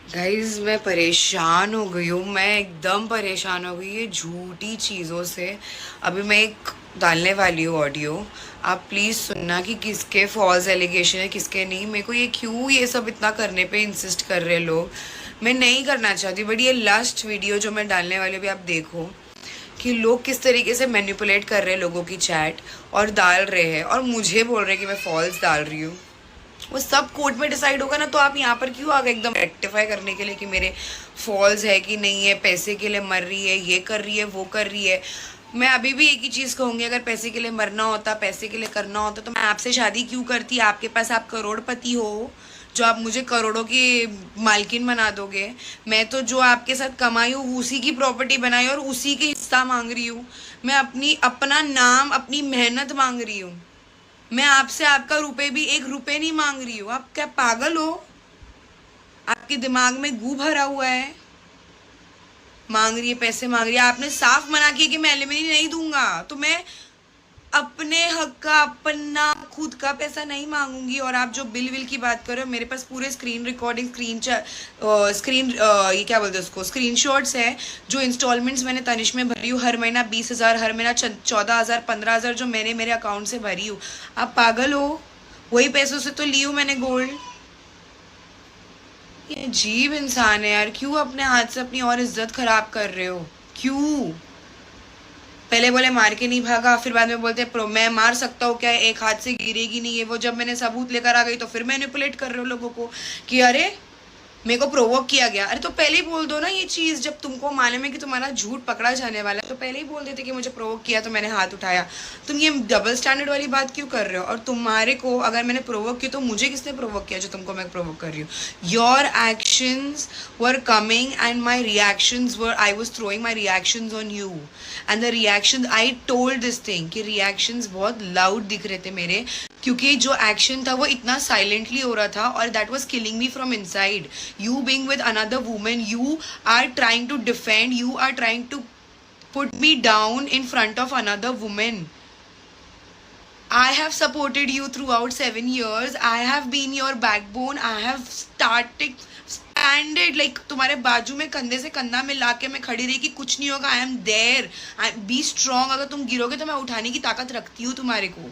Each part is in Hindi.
गाइज मैं परेशान हो गई हूँ। मैं एकदम परेशान हो गई ये झूठी चीज़ों से। अभी मैं एक डालने वाली हूँ ऑडियो। आप प्लीज़ सुनना कि किसके फॉल्स एलिगेशन है किसके नहीं। मेरे को ये क्यों ये सब इतना करने पे इंसिस्ट कर रहे हैं लोग। मैं नहीं करना चाहती, बट ये लास्ट वीडियो जो मैं डालने वाली हूँ अभी आप देखो कि लोग किस तरीके से मैनिपुलेट कर रहे हैं लोगों की चैट और डाल रहे हैं और मुझे बोल रहे हैं कि मैं फॉल्स डाल रही हूँ। वो सब कोर्ट में डिसाइड होगा ना, तो आप यहाँ पर क्यों आ गए एकदम रेक्टिफाई करने के लिए कि मेरे फॉल्स है कि नहीं है, पैसे के लिए मर रही है, ये कर रही है, वो कर रही है। मैं अभी भी एक ही चीज़ कहूँगी, अगर पैसे के लिए मरना होता, पैसे के लिए करना होता तो मैं आपसे शादी क्यों करती। आपके पास आप करोड़पति हो जो आप मुझे करोड़ों की मालकिन बना दोगे। मैं तो जो आपके साथ कमाई हूँ उसी की प्रॉपर्टी बनाई और उसी के हिस्सा मांग रही हूँ। मैं अपना नाम अपनी मेहनत मांग रही हूँ। मैं आपसे आपका रुपए भी एक रुपए नहीं मांग रही हूँ। आप क्या पागल हो? आपके दिमाग में गू भरा हुआ है? मांग रही है, पैसे मांग रही है। आपने साफ मना किया कि मैं एलिमनी नहीं दूंगा, तो मैं अपने हक का अपना खुद का पैसा नहीं मांगूंगी। और आप जो बिल विल की बात कर रहे हो, मेरे पास पूरे स्क्रीन रिकॉर्डिंग स्क्रीन ये क्या बोलते हैं उसको, स्क्रीनशॉट्स है जो इंस्टॉलमेंट्स मैंने तनिष में भरी हूँ। हर महीना 20,000, हर महीना 14,000, 15,000 जो मैंने मेरे अकाउंट से भरी हूँ। आप पागल हो? वही पैसों से तो ली हूँ मैंने गोल्ड। ये अजीब इंसान है यार। क्यों अपने हाथ से अपनी और इज्जत खराब कर रहे हो? क्यों? पहले बोले मार के नहीं भागा, फिर बाद में बोलते प्रो मैं मार सकता हूँ क्या, एक हाथ से गिरेगी नहीं है वो। जब मैंने सबूत लेकर आ गई तो फिर मैनिपुलेट कर रहे हो लोगों को कि अरे मेरे को प्रोवोक किया गया। अरे तो पहले ही बोल दो ना ये चीज़, जब तुमको मालूम है कि तुम्हारा झूठ पकड़ा जाने वाला है तो पहले ही बोल देते कि मुझे प्रोवोक किया तो मैंने हाथ उठाया। तुम ये डबल स्टैंडर्ड वाली बात क्यों कर रहे हो? और तुम्हारे को अगर मैंने प्रोवोक किया तो मुझे किसने प्रोवोक किया जो तुमको मैं प्रोवोक कर रही हूँ? Your actions were coming and my reactions were, I was throwing my reactions on you and the reaction I told this thing कि रिएक्शंस बहुत लाउड दिख रहे थे मेरे, क्योंकि जो एक्शन था वो इतना साइलेंटली हो रहा था और that was killing me from inside. You being with another woman, you are trying to defend, you are trying to put me down in front of another woman. I have supported you throughout 7 years. I have been your backbone. I have standed like तुम्हारे बाजू में कंधे से कंधा मिला के मैं खड़ी रही कि कुछ नहीं होगा। I am there. Be strong. अगर तुम गिरोगे तो मैं उठाने की ताकत रखती हूँ तुम्हारे को।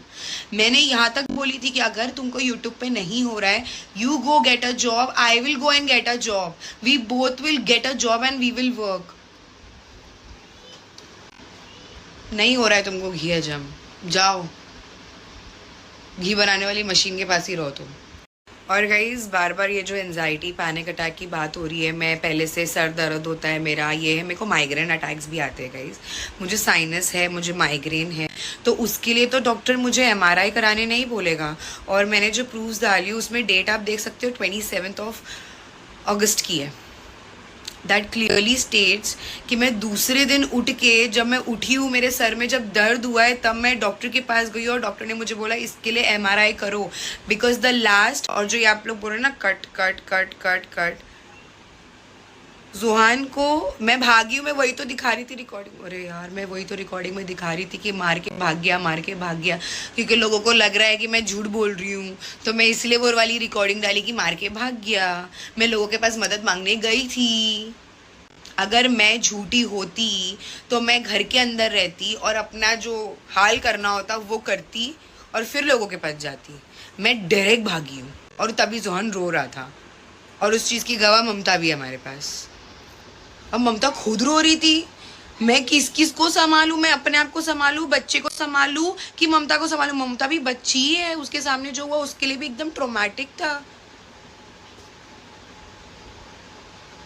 मैंने यहाँ तक बोली थी कि अगर तुमको YouTube पे नहीं हो रहा है, you go get a job. I will go and get a job. We both will get a job and we will work. नहीं हो रहा है तुमको घी हजम, जाओ घी बनाने वाली मशीन के पास ही रहो तुम। और गाइज बार बार ये जो एनजाइटी पैनिक अटैक की बात हो रही है, मैं पहले से सर दर्द होता है मेरा, ये है, मेरे को माइग्रेन अटैक्स भी आते हैं गाइज। मुझे साइनस है, मुझे माइग्रेन है, तो उसके लिए तो डॉक्टर मुझे MRI कराने नहीं बोलेगा। और मैंने जो प्रूफ्स डाली उसमें डेट आप देख सकते हो 27 अगस्त की है। दैट क्लियरली स्टेट्स कि मैं दूसरे दिन उठ के, जब मैं उठी हूँ मेरे सर में जब दर्द हुआ है तब मैं डॉक्टर के पास गई और डॉक्टर ने मुझे बोला इसके लिए MRI करो बिकॉज द लास्ट। और जो ये आप लोग बोल रहे हैं ना cut cut cut cut cut, Juhan को मैं भागी हूँ, मैं वही तो दिखा रही थी रिकॉर्डिंग। अरे यार मैं वही तो रिकॉर्डिंग में दिखा रही थी कि मार के भाग गया, मार के भाग गया, क्योंकि लोगों को लग रहा है कि मैं झूठ बोल रही हूँ, तो मैं इसलिए वो वाली रिकॉर्डिंग डाली कि मार के भाग गया। मैं लोगों के पास मदद मांगने गई थी। अगर मैं झूठी होती तो मैं घर के अंदर रहती और अपना जो हाल करना होता वो करती और फिर लोगों के पास जाती। मैं डायरेक्ट भागी हूँ और तभी जोहन रो रहा था और उस चीज़ की गवाह ममता भी है हमारे पास। अब ममता खुद रो रही थी। मैं किस किस को संभालूं? मैं अपने आप को संभालूं, बच्चे को संभालूं कि ममता को संभालूं? ममता भी बच्ची ही है, उसके सामने जो हुआ उसके लिए भी एकदम ट्रॉमेटिक था।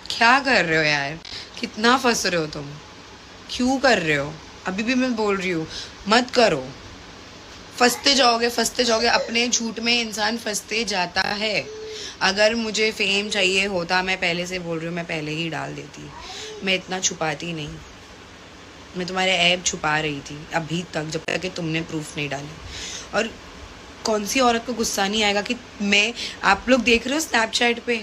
क्या कर रहे हो यार? कितना फंस रहे हो तुम? क्यों कर रहे हो? अभी भी मैं बोल रही हूँ मत करो। फंसते जाओगे, फंसते जाओगे, अपने झूठ में इंसान फंसते जाता है। अगर मुझे फेम चाहिए होता, मैं पहले से बोल रही हूँ, मैं पहले ही डाल देती। मैं इतना छुपाती नहीं। मैं तुम्हारे ऐब छुपा रही थी अभी तक, जब तक कि तुमने प्रूफ नहीं डाले। और कौन सी औरत को गुस्सा नहीं आएगा कि मैं, आप लोग देख रहे हो स्नैपचैट पे,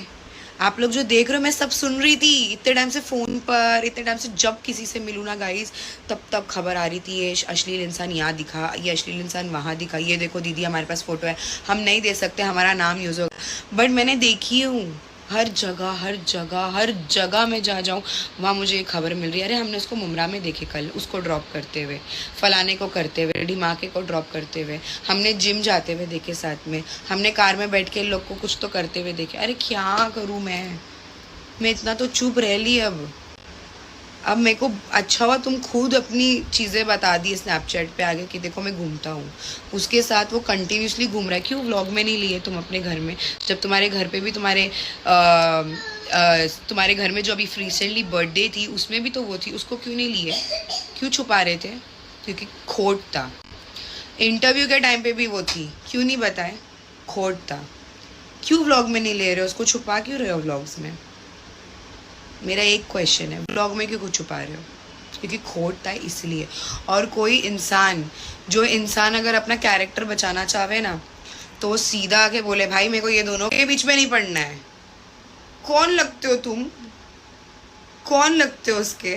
आप लोग जो देख रहे हो, मैं सब सुन रही थी इतने टाइम से फ़ोन पर, इतने टाइम से जब किसी से मिलूँ ना गाइस, तब खबर आ रही थी ये अश्लील इंसान यहाँ दिखा, ये अश्लील इंसान वहाँ दिखा, ये देखो दीदी हमारे पास फ़ोटो है, हम नहीं दे सकते, हमारा नाम यूज़ होगा। बट मैंने देखी हूँ, हर जगह हर जगह हर जगह मैं जहाँ जाऊँ वहाँ मुझे ये खबर मिल रही है, अरे हमने उसको मुमरा में देखे कल, उसको ड्रॉप करते हुए, फलाने को करते हुए, ढिमाके को ड्रॉप करते हुए, हमने जिम जाते हुए देखे साथ में, हमने कार में बैठ के लोग को कुछ तो करते हुए देखे। अरे क्या करूँ मैं इतना तो चुप रह ली। अब मेरे को अच्छा हुआ तुम खुद अपनी चीज़ें बता दी स्नैपचैट पे आगे कि देखो मैं घूमता हूँ, उसके साथ वो कंटिन्यूसली घूम रहा है। क्यों व्लॉग में नहीं लिए तुम अपने घर में, जब तुम्हारे घर पे भी तुम्हारे घर में जो अभी रिसेंटली बर्थडे थी उसमें भी तो वो थी, उसको क्यों नहीं लिए, क्यों छुपा रहे थे? क्योंकि खोट था। इंटरव्यू के टाइम पे भी वो थी, क्यों नहीं बताए? खोट था। क्यों व्लॉग में नहीं ले रहे हो उसको, छुपा क्यों रहे हो व्लॉग्स में? मेरा एक क्वेश्चन है, ब्लॉग में क्यों छुपा रहे हो? क्योंकि खोट था इसलिए। और कोई इंसान अगर अपना कैरेक्टर बचाना चाहे ना तो सीधा आके बोले भाई मेरे को ये दोनों के बीच में नहीं पड़ना है। कौन लगते हो तुम? कौन लगते हो उसके?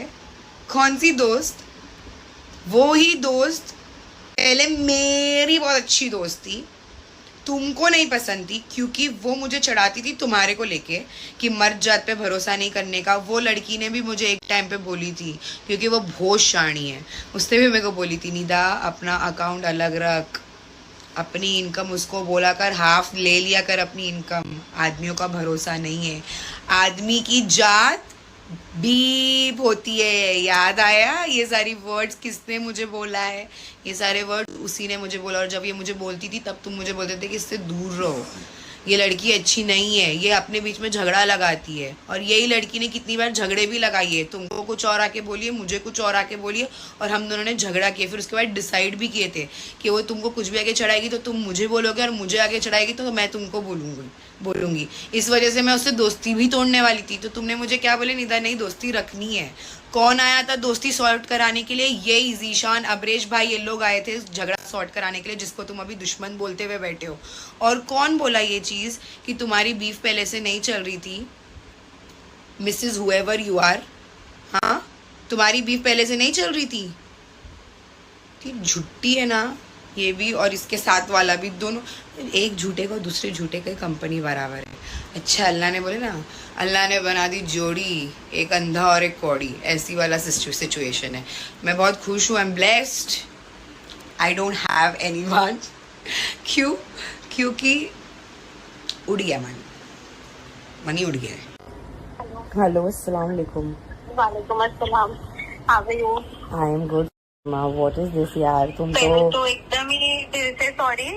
कौन सी दोस्त? वो ही दोस्त पहले मेरी बहुत अच्छी दोस्त थी, तुमको नहीं पसंद थी क्योंकि वो मुझे चढ़ाती थी तुम्हारे को लेके कि मर्द जात पे भरोसा नहीं करने का। वो लड़की ने भी मुझे एक टाइम पे बोली थी क्योंकि वो बहुत शानी है, उसने भी मेरे को बोली थी निदा अपना अकाउंट अलग रख, अपनी इनकम उसको बोला कर हाफ ले लिया कर अपनी इनकम, आदमियों का भरोसा नहीं है, आदमी की जात बीप होती है। याद आया ये सारी वर्ड्स किसने मुझे बोला है? ये सारे वर्ड्स उसी ने मुझे बोला। और जब ये मुझे बोलती थी तब तुम मुझे बोलते थे कि इससे दूर रहो, ये लड़की अच्छी नहीं है, ये अपने बीच में झगड़ा लगाती है। और यही लड़की ने कितनी बार झगड़े भी लगाई है, तुमको कुछ और आके बोलिए, मुझे कुछ और आके बोलिए, और हम दोनों ने झगड़ा किया। फिर उसके बाद डिसाइड भी किए थे कि वो तुमको कुछ भी आगे चढ़ाएगी तो तुम मुझे बोलोगे, और मुझे आगे चढ़ाएगी तो मैं तुमको बोलूंगी। इस वजह से मैं उससे दोस्ती भी तोड़ने वाली थी। तो तुमने मुझे क्या बोले, निदा नहीं दोस्ती रखनी है। कौन आया था दोस्ती सॉर्ट कराने के लिए? ये जीशान, अबरेश भाई, ये लोग आए थे झगड़ा सॉर्ट कराने के लिए, जिसको तुम अभी दुश्मन बोलते हुए बैठे हो। और कौन बोला ये चीज कि तुम्हारी बीफ पहले से नहीं चल रही थी? मिसेज हुएवर यू आर, हाँ तुम्हारी बीफ पहले से नहीं चल रही थी? झुट्टी है ना ये भी, और इसके साथ वाला भी, दोनों एक झूठे को दूसरे झूठे के कंपनी बराबर है। अच्छा अल्लाह ने बोले ना, अल्लाह ने बना दी जोड़ी, एक अंधा और एक कौड़ी, ऐसी वाला सिचुएशन है। मैं बहुत खुश हूँ, I am blessed, I don't have anyone. क्यों? क्योंकि उड़ गया मनी उड़ गया है। हेलो अस्सलाम वालेकुम। वालेकुम अस्सलाम, how are you? I am good. What is this यार, तुम तो एकदम ही दिल से सॉरी।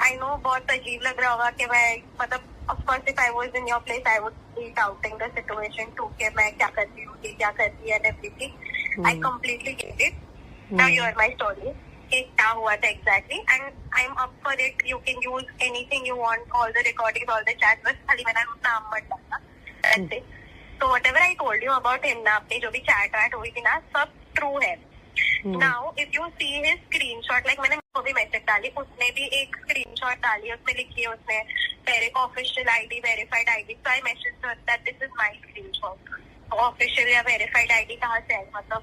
आई नो बहुत अजीब लग रहा होगा कि मैं, मतलब of course if I was in your place I would be doubting the situation too कि मैं क्या करती हूँ, ये क्या करती है, and everything. I completely get it. Now you are my story कि क्या हुआ था exactly, and I am up for it. You can use anything you want, all the recording, all the chat, बस खाली मैंने नाम मत डालना। That's it. तो whatever I told you about him ना, अपनी जो भी चैट वैट हुई थी ना, सब ट्रू है। Now if you see his screenshot, like मैंने वो भी मैसेज डाली, उसने भी एक स्क्रीनशॉट डाली है, उसमें लिखी है उसने पेरेक official ID, verified ID. So I message that this is my screenshot. Official या वेरीफाइड आईडी कहाँ से है? मतलब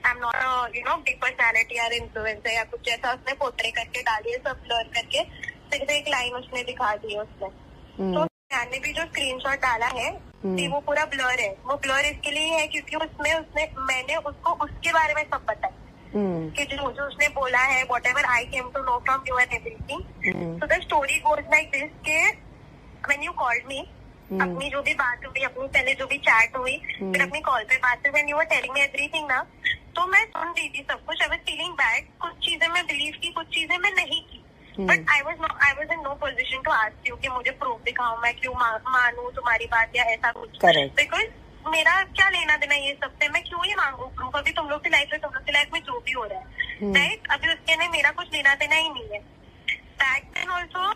I am not you know big personality और इन्फ्लुएंसर या कुछ ऐसा। उसने पोर्ट्रे करके डाली है, सब ब्लर करके, सिर्फ एक लाइन उसने दिखा दी है उसने। तो मैंने भी जो स्क्रीनशॉट डाला है वो पूरा ब्लर है। वो ब्लर इसके लिए है क्योंकि उसने मैंने उसको उसके बारे में सब बताया कि जो उसने बोला है, whatever I came to know from you and everything. So the story goes like this कि when you called me, अपनी जो भी बात हुई, अपनी पहले जो भी चैट हुई, फिर अपनी कॉल पे बात हुई, when you were telling me everything ना, तो मैं सुन रही थी सब कुछ। I was feeling bad, कुछ चीजें मैं बिलीव की, कुछ चीजें मैं नहीं की। But I was in no position to ask you कि मुझे प्रूफ दिखाओ, मैं क्यों मानू तुम्हारी बात या ऐसा कुछ। बिकॉज मेरा क्या लेना देना ये सबसे, मैं क्यों ही मांगू प्रूफ? अभी तुम लोग की लाइफ में, तुम लोग की लाइफ में जो भी हो रहा है, राइट, अभी उसके लिए मेरा कुछ लेना देना ही नहीं है। बैक देन ऑल्सो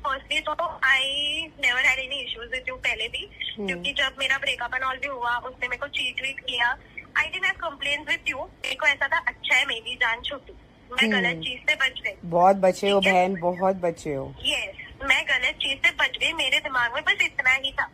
फर्स्टली तो I never had any issues with you पहले भी, क्योंकि जब मेरा ब्रेकअप एंड ऑल भी हुआ, उसने मेरे को चीट वीट किया, I didn't have complaints with you. मेरे को ऐसा था अच्छा है मेरी जान छूटी, मैं गलत चीज से बच गई। बहुत बचे हो बहन, बहुत बचे हो। यस, मैं गलत चीज से बच गई, मेरे दिमाग में बस इतना ही था।